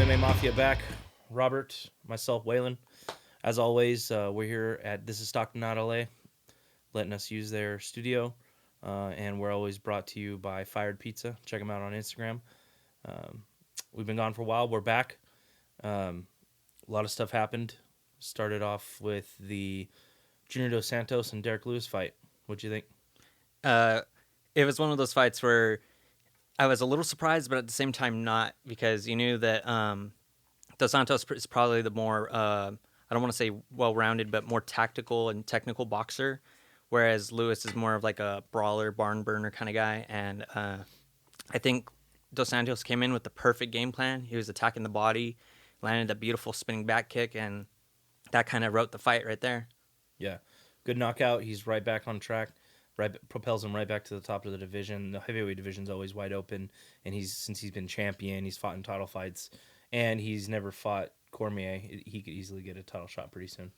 MMA Mafia back. Robert, myself, Waylon. As always, we're here at This is Stockton, not LA, letting us use their studio. And we're always brought to you by Fired Pizza. Check them out on Instagram. We've been gone for a while. We're back. A lot of stuff happened. Started off with the Junior Dos Santos and Derek Lewis fight. What'd you think? It was one of those fights where I was a little surprised, but at the same time not, because you knew that Dos Santos is probably the more, I don't want to say well-rounded, but more tactical and technical boxer, whereas Lewis is more of like a brawler, barn burner kind of guy. And I think Dos Santos came in with the perfect game plan. He was attacking the body, landed a beautiful spinning back kick, and that kind of wrote the fight right there. Yeah, good knockout. He's right back on track. Propels him right back to the top of the division. The heavyweight division's always wide open, and since he's been champion, he's fought in title fights, and he's never fought Cormier. He could easily get a title shot pretty soon.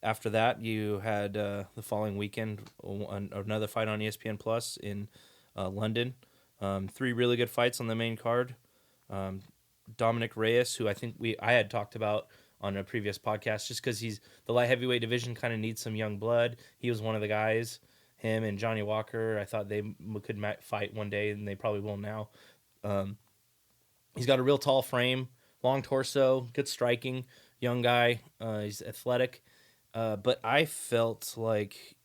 After that, you had the following weekend another fight on ESPN Plus in London. 3 really good fights on the main card. Dominic Reyes, who I think I had talked about on a previous podcast, just because he's the light heavyweight division kind of needs some young blood. He was one of the guys. Him and Johnny Walker, I thought they could fight one day, and they probably will now. He's got a real tall frame, long torso, good striking, young guy. He's athletic, but I felt like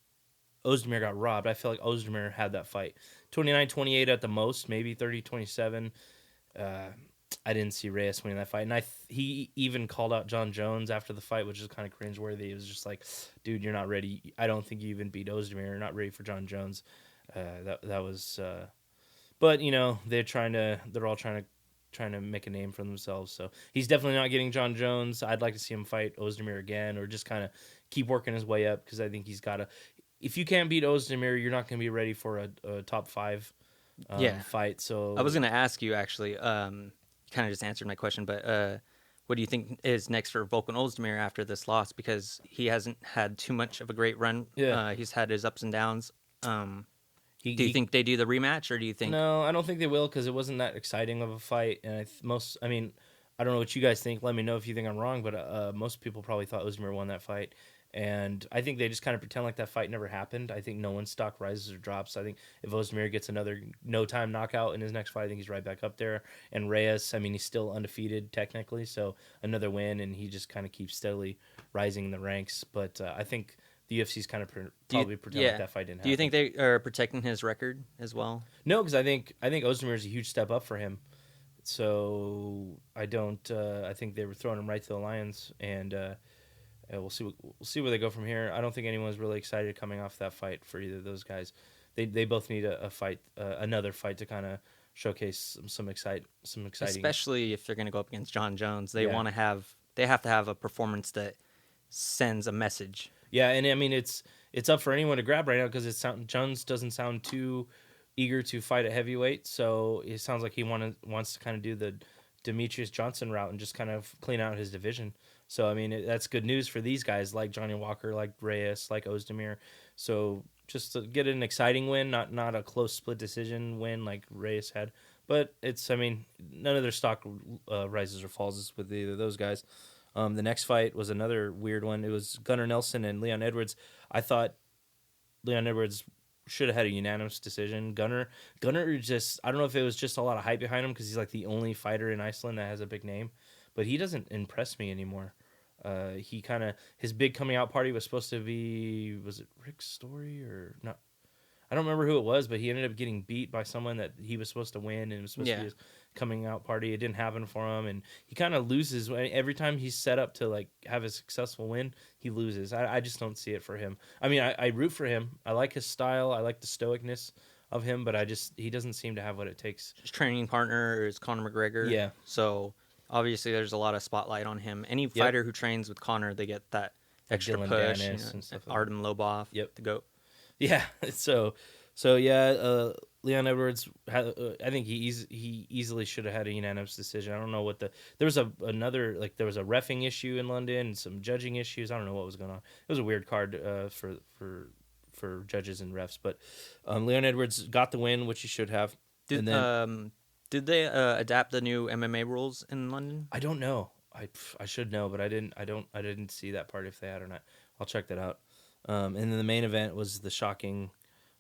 Ozdemir got robbed. I felt like Ozdemir had that fight. 29-28 at the most, maybe 30-27. I didn't see Reyes winning that fight. And he even called out John Jones after the fight, which is kind of cringeworthy. It was just like, dude, you're not ready. I don't think you even beat Ozdemir. You're not ready for John Jones. That was but you know, they're all trying to make a name for themselves. So he's definitely not getting John Jones. I'd like to see him fight Ozdemir again, or just kind of keep working his way up, because I think he's got to. If you can't beat Ozdemir, you're not going to be ready for a top 5 fight. So I was going to ask you, actually, kind of just answered my question, but what do you think is next for Volkan Ozdemir after this loss? Because he hasn't had too much of a great run. Yeah. He's had his ups and downs. Do you think they do the rematch, or do you think... No, I don't think they will, because it wasn't that exciting of a fight. And I don't know what you guys think. Let me know if you think I'm wrong, but most people probably thought Ozdemir won that fight. And I think they just kind of pretend like that fight never happened. I think no one's stock rises or drops. I think if Ozdemir gets another no-time knockout in his next fight, I think he's right back up there. And Reyes, he's still undefeated technically, so another win, and he just kind of keeps steadily rising in the ranks. But I think the UFC's kind of probably pretend like that fight didn't happen. Do you think they are protecting his record as well? No, because I think Ozdemir is a huge step up for him. So I don't. I think they were throwing him right to the lions, and we'll see where they go from here. I don't think anyone's really excited coming off that fight for either of those guys. They both need a fight, another fight, to kind of showcase some exciting. Especially if they're going to go up against John Jones, they have to have a performance that sends a message. Yeah, and it's up for anyone to grab right now, because Jones doesn't sound too eager to fight at heavyweight, so it sounds like he wants to kind of do the Demetrius Johnson route and just kind of clean out his division. So, that's good news for these guys like Johnny Walker, like Reyes, like Ozdemir. So just to get an exciting win, not a close split decision win like Reyes had. But it's, none of their stock rises or falls with either of those guys. The next fight was another weird one. It was Gunnar Nelson and Leon Edwards. I thought Leon Edwards should have had a unanimous decision. Gunnar just, I don't know if it was just a lot of hype behind him, because he's like the only fighter in Iceland that has a big name, but he doesn't impress me anymore. His big coming out party was supposed to be, was it Rick Story or not? I don't remember who it was, but he ended up getting beat by someone that he was supposed to win, and it was supposed to be his coming out party. It didn't happen for him, and he kind of loses every time he's set up to like have a successful win. He loses. I just don't see it for him. I root for him. I like his style. I like the stoicness of him, but he doesn't seem to have what it takes. His training partner is Conor McGregor. Yeah. So obviously there's a lot of spotlight on him. Any fighter who trains with Conor, they get that extra Dylan push. Dennis and stuff like Artem Lobov, the GOAT. Yeah. So Leon Edwards, I think he easily should have had a unanimous decision. I don't know there was there was a reffing issue in London and some judging issues. I don't know what was going on. It was a weird card for judges and refs, but Leon Edwards got the win, which he should have. Did they adapt the new MMA rules in London? I don't know. I should know, but I didn't. I didn't see that part if they had or not. I'll check that out. And then the main event was the shocking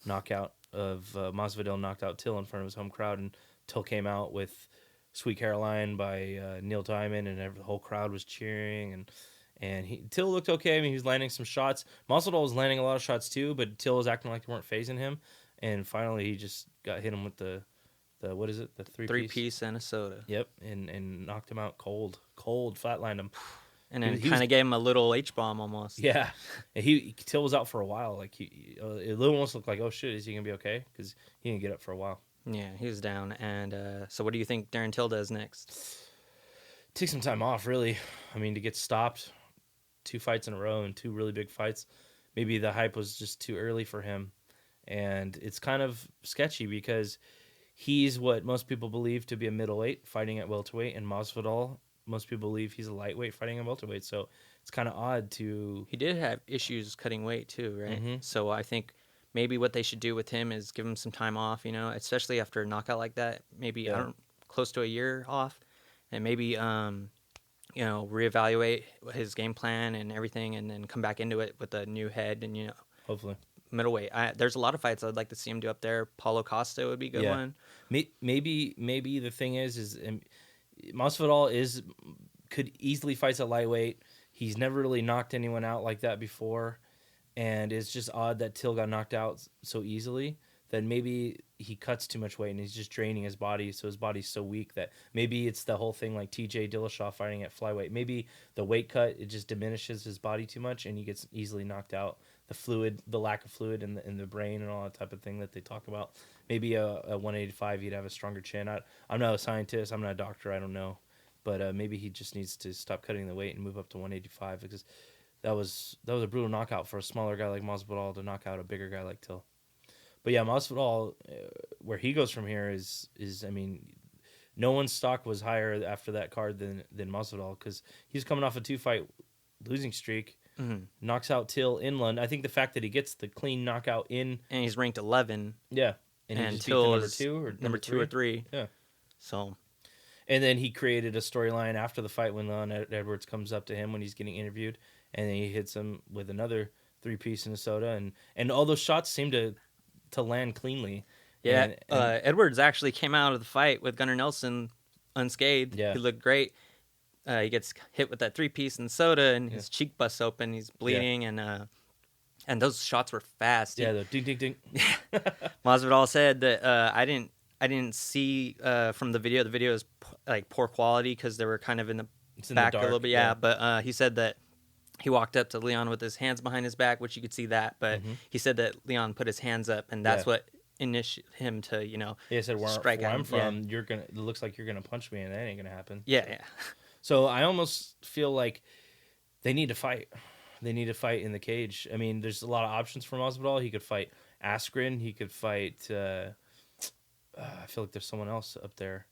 knockout of Masvidal knocked out Till in front of his home crowd, and Till came out with "Sweet Caroline" by Neil Diamond, and the whole crowd was cheering. And Till looked okay. I mean, he was landing some shots. Masvidal was landing a lot of shots too, but Till was acting like they weren't phasing him. And finally, he just got hit him with the what is it? The three-piece and a soda. Yep, and knocked him out cold, flatlined him. And then kind of gave him a little H-bomb almost. Yeah, and Till was out for a while. Like it almost looked like, oh shit, is he gonna be okay? Because he didn't get up for a while. Yeah, he was down. And so, what do you think Darren Till does next? Take some time off, really. I mean, to get stopped 2 fights in a row and 2 really big fights. Maybe the hype was just too early for him, and it's kind of sketchy because he's what most people believe to be a middleweight fighting at welterweight, and Masvidal, most people believe he's a lightweight fighting at welterweight. So it's kind of odd to. He did have issues cutting weight too, right? Mm-hmm. So I think maybe what they should do with him is give him some time off, especially after a knockout like that. Maybe close to a year off, and maybe reevaluate his game plan and everything, and then come back into it with a new head and Hopefully. Middleweight. There's a lot of fights I'd like to see him do up there. Paulo Costa would be a good one. Maybe the thing is Masvidal could easily fight at lightweight. He's never really knocked anyone out like that before, and it's just odd that Till got knocked out so easily. That maybe he cuts too much weight and he's just draining his body, so his body's so weak that maybe it's the whole thing like T.J. Dillashaw fighting at flyweight. Maybe the weight cut, it just diminishes his body too much and he gets easily knocked out. The lack of fluid in the brain and all that type of thing that they talk about. Maybe a 185, he'd have a stronger chin. I'm not a scientist, I'm not a doctor, I don't know. But maybe he just needs to stop cutting the weight and move up to 185 because that was a brutal knockout for a smaller guy like Masvidal to knock out a bigger guy like Till. But yeah, Masvidal, where he goes from here is I mean, no one's stock was higher after that card than Masvidal because he's coming off a 2-fight losing streak, knocks out Till in London. I think the fact that he gets the clean knockout in, and he's ranked 11. Yeah, and he just Till beat the number 2 or 3. Yeah, so. And then he created a storyline after the fight when Leon Edwards comes up to him when he's getting interviewed, and then he hits him with another 3-piece in a soda, and all those shots seem to land cleanly. Yeah, and Edwards actually came out of the fight with Gunnar Nelson unscathed. Yeah. He looked great. He gets hit with that 3-piece and soda, and his cheek busts open. He's bleeding, and those shots were fast. Yeah, the ding, ding, ding. Masvidal said that I didn't see from the video. The video is like poor quality because they were kind of in the back a little bit. Yeah, but he said that he walked up to Leon with his hands behind his back, which you could see that. But he said that Leon put his hands up, and that's what initiated him to, he said, strike where I'm from, it looks like you're gonna punch me, and that ain't gonna happen. Yeah. So I almost feel like they need to fight. They need to fight in the cage. I mean, there's a lot of options for Masvidal. He could fight Askren. He could fight. I feel like there's someone else up there.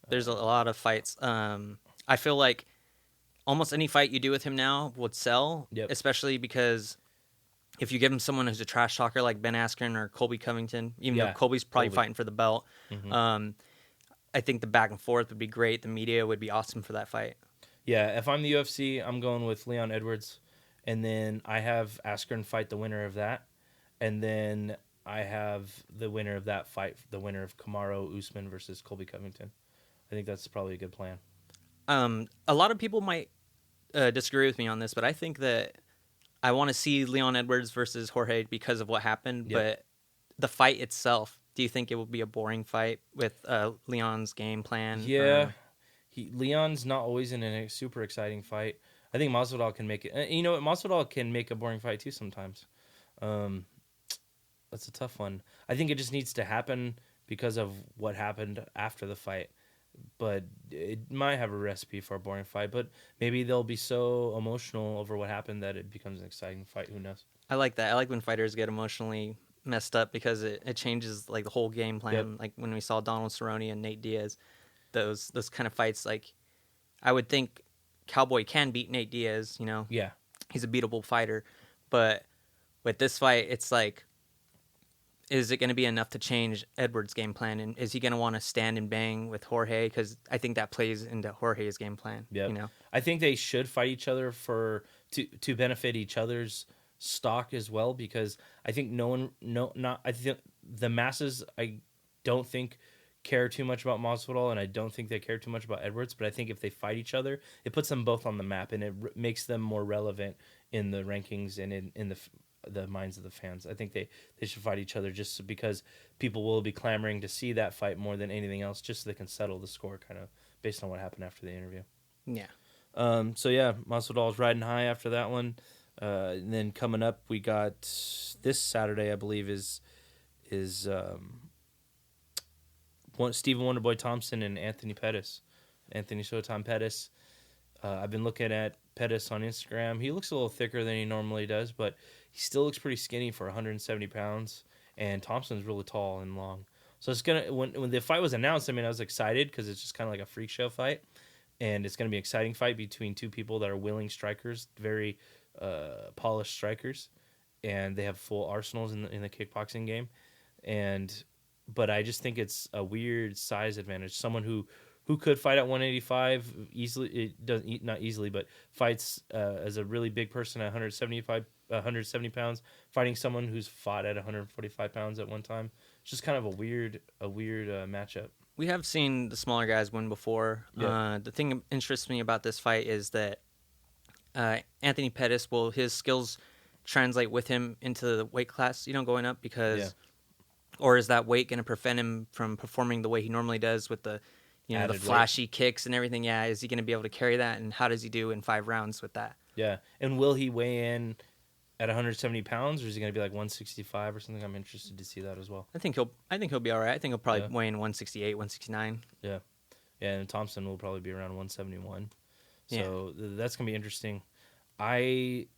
There's a lot of fights. I feel like almost any fight you do with him now would sell, especially because if you give him someone who's a trash talker like Ben Askren or Colby Covington, even though Colby's probably fighting for the belt, I think the back and forth would be great. The media would be awesome for that fight. Yeah, if I'm the UFC, I'm going with Leon Edwards, and then I have Askren fight the winner of that, and then I have the winner of that fight, the winner of Kamaru Usman versus Colby Covington. I think that's probably a good plan. A lot of people might disagree with me on this, but I think that I want to see Leon Edwards versus Jorge because of what happened. But the fight itself, do you think it will be a boring fight with Leon's game plan? Yeah, Leon's not always in a super exciting fight. I think Masvidal can make it. You know what? Masvidal can make a boring fight too sometimes. That's a tough one. I think it just needs to happen because of what happened after the fight. But it might have a recipe for a boring fight. But maybe they'll be so emotional over what happened that it becomes an exciting fight. Who knows? I like that. I like when fighters get emotionally messed up because it changes like the whole game plan. Like when we saw Donald Cerrone and Nate Diaz, those kind of fights. Like I would think Cowboy can beat Nate Diaz. Yeah, he's a beatable fighter. But with this fight, it's like is it going to be enough to change Edwards' game plan? And is he going to want to stand and bang with Jorge? Because I think that plays into Jorge's game plan. Yeah, You know, I think they should fight each other to benefit each other's stock as well, because I think I think the masses, I don't think care too much about Masvidal, and I don't think they care too much about Edwards. But I think if they fight each other, it puts them both on the map, and it makes them more relevant in the rankings and in the minds of the fans. I think they should fight each other just because people will be clamoring to see that fight more than anything else, just so they can settle the score kind of based on what happened after the interview. yeah. So yeah, Masvidal's riding high after that one. And then coming up, we got this Saturday, I believe, is Stephen Wonderboy Thompson and Anthony Showtime Pettis. I've been looking at Pettis on Instagram. He looks a little thicker than he normally does, but he still looks pretty skinny for 170 pounds. And Thompson's really tall and long. So it's gonna when the fight was announced, I mean, I was excited because it's just kind of like a freak show fight, and it's gonna be an exciting fight between two people that are willing strikers, very polished strikers, and they have full arsenals in the kickboxing game. But I just think it's a weird size advantage. Someone who could fight at 185 easily, it doesn't, not easily, but fights as a really big person at 170 pounds, fighting someone who's fought at 145 pounds at one time. It's just kind of a weird matchup. We have seen the smaller guys win before. Yeah. The thing that interests me about this fight is that Anthony Pettis, will his skills translate with him into the weight class, going up? Because, or is that weight going to prevent him from performing the way he normally does with the, the flashy kicks and everything? Yeah, is he going to be able to carry that, and how does he do in 5 rounds with that? Yeah, and will he weigh in at 170 pounds, or is he going to be like 165 or something? I'm interested to see that as well. I think he'll be all right. I think he'll probably weigh in 168, 169. Yeah, and Thompson will probably be around 171. So that's going to be interesting. I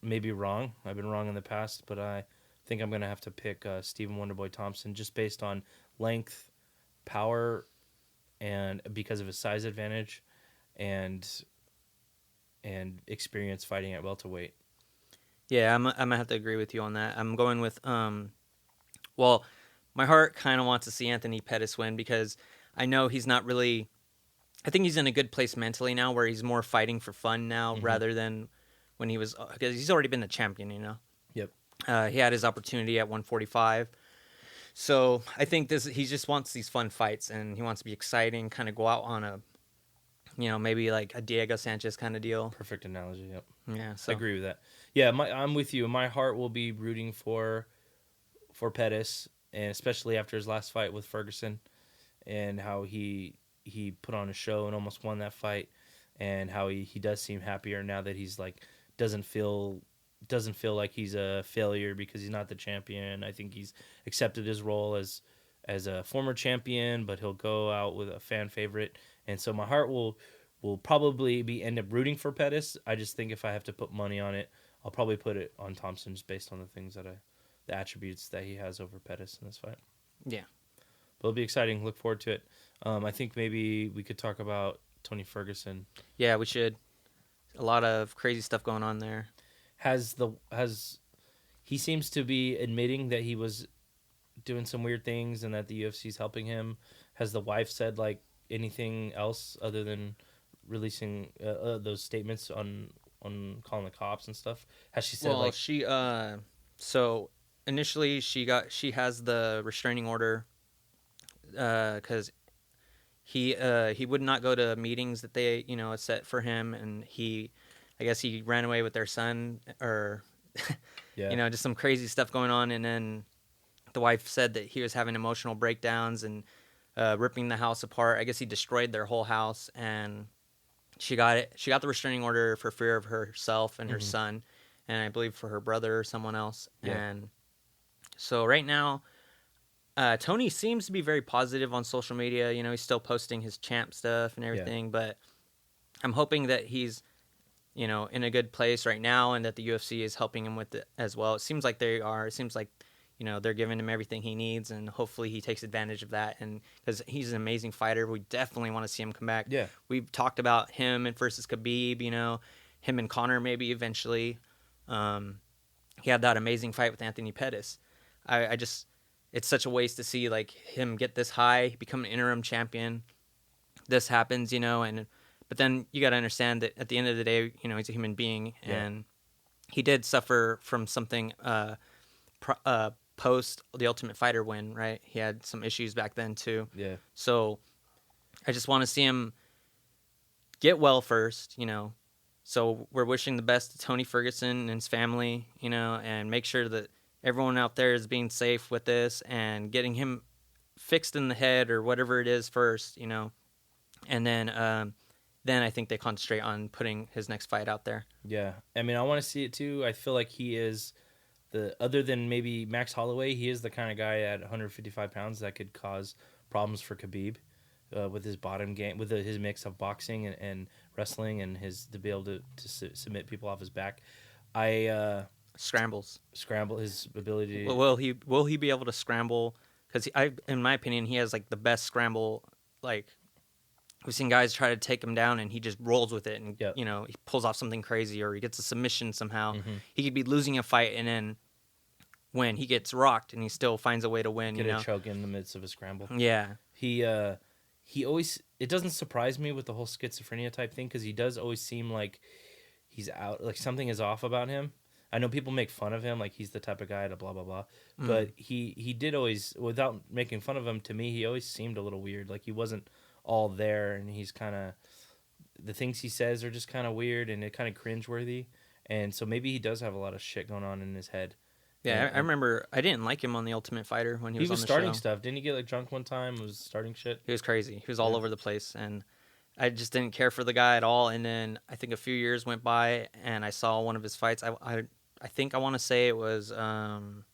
may be wrong. I've been wrong in the past, but I think I'm going to have to pick Stephen Wonderboy Thompson just based on length, power, and because of his size advantage and experience fighting at welterweight. Yeah, I'm gonna have to agree with you on that. I'm going with well, my heart kind of wants to see Anthony Pettis win because I know he's not really. I think he's in a good place mentally now, where he's more fighting for fun now rather than when he was, because he's already been the champion. Yep. He had his opportunity at 145. So I think he just wants these fun fights, and he wants to be exciting, kind of go out on a, maybe like a Diego Sanchez kind of deal. Perfect analogy. Yep. Yeah. So. I agree with that. Yeah, I'm with you. My heart will be rooting for Pettis, and especially after his last fight with Ferguson, and how he put on a show and almost won that fight, and how he does seem happier now that he's like doesn't feel like he's a failure because he's not the champion. I think he's accepted his role as a former champion, but he'll go out with a fan favorite, and so my heart will probably end up rooting for Pettis. I just think if I have to put money on it, I'll probably put it on Thompson just based on the things the attributes that he has over Pettis in this fight. Yeah. But it'll be exciting. Look forward to it. I think maybe we could talk about Tony Ferguson. Yeah, we should. A lot of crazy stuff going on there. He seems to be admitting that he was doing some weird things and that the UFC's helping him. Has the wife said like anything else other than releasing those statements on calling the cops and stuff? Has she said she so initially she has the restraining order because he would not go to meetings that they set for him, and I guess he ran away with their son, or just some crazy stuff going on. And then the wife said that he was having emotional breakdowns and ripping the house apart. I guess he destroyed their whole house, and she got the restraining order for fear of herself and her son, and I believe for her brother or someone else. And so right now, Tony seems to be very positive on social media. He's still posting his champ stuff and everything, but I'm hoping that he's, in a good place right now, and that the UFC is helping him with it as well. It seems like they are. It seems like, they're giving him everything he needs, and hopefully he takes advantage of that. And because he's an amazing fighter, we definitely want to see him come back. Yeah. We've talked about him versus Khabib, him and Conor maybe eventually. He had that amazing fight with Anthony Pettis. I just, it's such a waste to see like him get this high, become an interim champion. This happens, you know, but then you got to understand that at the end of the day, you know, he's a human being, and he did suffer from something post the Ultimate Fighter win, right? He had some issues back then too. Yeah. So I just want to see him get well first, you know. So we're wishing the best to Tony Ferguson and his family, you know, and make sure that everyone out there is being safe with this and getting him fixed in the head or whatever it is first, you know. And then I think they concentrate on putting his next fight out there. Yeah. I mean, I want to see it too. I feel like he is other than maybe Max Holloway, he is the kind of guy at 155 pounds that could cause problems for Khabib with his bottom game, with his mix of boxing and wrestling, and to be able to submit people off his back. Scramble his ability. Will he be able to scramble? Because in my opinion, he has like the best scramble. Like, we've seen guys try to take him down and he just rolls with it, and you know, he pulls off something crazy or he gets a submission somehow. Mm-hmm. He could be losing a fight, and then when he gets rocked and he still finds a way to win, get a choke in the midst of a scramble. Yeah, he always, it doesn't surprise me with the whole schizophrenia type thing, because he does always seem like he's out, like something is off about him. I know people make fun of him, like he's the type of guy to blah, blah, blah. Mm. But he did always, without making fun of him, to me, he always seemed a little weird. Like he wasn't all there, and he's kind of, the things he says are just kind of weird and it kind of cringeworthy. And so maybe he does have a lot of shit going on in his head. Yeah, I remember I didn't like him on The Ultimate Fighter when he was on the starting show. stuff. Didn't he get like drunk one time? Was starting shit? He was crazy. He was all over the place, and I just didn't care for the guy at all. And then I think a few years went by, and I saw one of his fights. I think I want to say it was about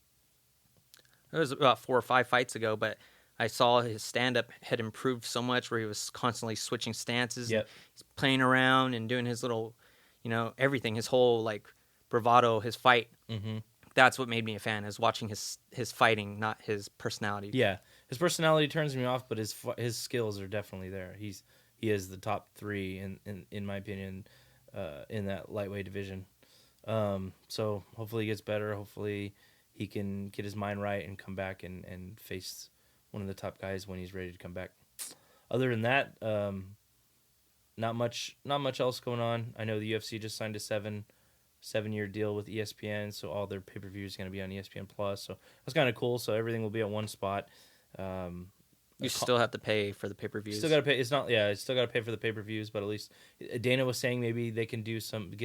4 or 5 fights ago, but I saw his stand-up had improved so much, where he was constantly switching stances. Yep. He's playing around and doing his little, you know, everything, his whole like bravado, his fight. Mm-hmm. That's what made me a fan, is watching his fighting, not his personality. Yeah, his personality turns me off, but his skills are definitely there. He is the top 3 in my opinion in that lightweight division. So hopefully he gets better. Hopefully he can get his mind right and come back and face one of the top guys when he's ready to come back. Other than that, not much else going on. I know the UFC just signed a 7-year deal with ESPN, so all their pay-per-views is going to be on ESPN Plus. So that's kind of cool. So everything will be at one spot. You still have to pay for the pay-per-views. Still got to pay. It's not. Yeah, still got to pay for the pay-per-views, but at least Dana was saying maybe they can give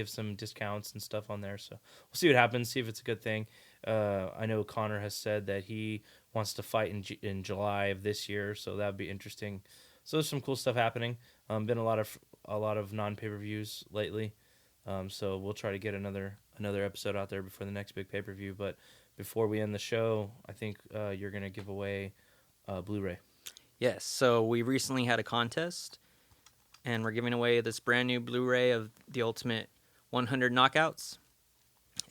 some discounts and stuff on there. So we'll see what happens. See if it's a good thing. I know Conor has said that he wants to fight in July of this year, so that would be interesting. So there's some cool stuff happening. Been a lot of non-pay-per-views lately. So we'll try to get another episode out there before the next big pay-per-view. But before we end the show, I think you're going to give away Blu-ray. Yes. So we recently had a contest, and we're giving away this brand new Blu-ray of the Ultimate 100 Knockouts.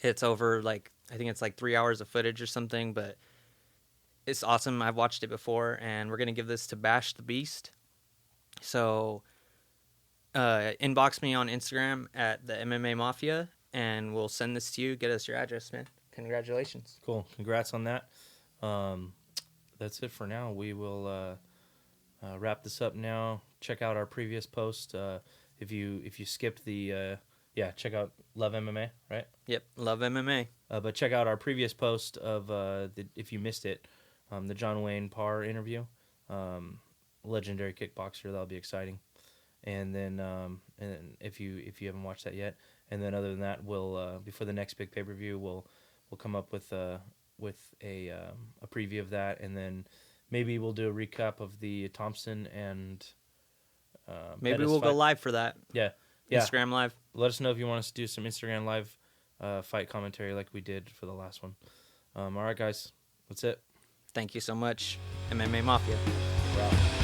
It's over, like, I think it's like 3 hours of footage or something, but it's awesome. I've watched it before, and we're going to give this to Bash the Beast. So inbox me on Instagram at the MMA Mafia, and we'll send this to you. Get us your address, man. Congratulations. Cool. Congrats on that. That's it for now. We will wrap this up now. Check out our previous post. If you skipped the check out Love MMA, right? Yep, Love MMA. But check out our previous post of if you missed it, the John Wayne Parr interview. Legendary kickboxer. That'll be exciting. And then if you haven't watched that yet, and then other than that, we'll before the next big pay-per-view, we'll come up with a preview of that, and then maybe we'll do a recap of the Thompson and maybe Pettis we'll fight. go live for that. Yeah. Instagram live. Let us know if you want us to do some Instagram live fight commentary like we did for the last one. All right, guys, that's it. Thank you so much, MMA Mafia. We're out.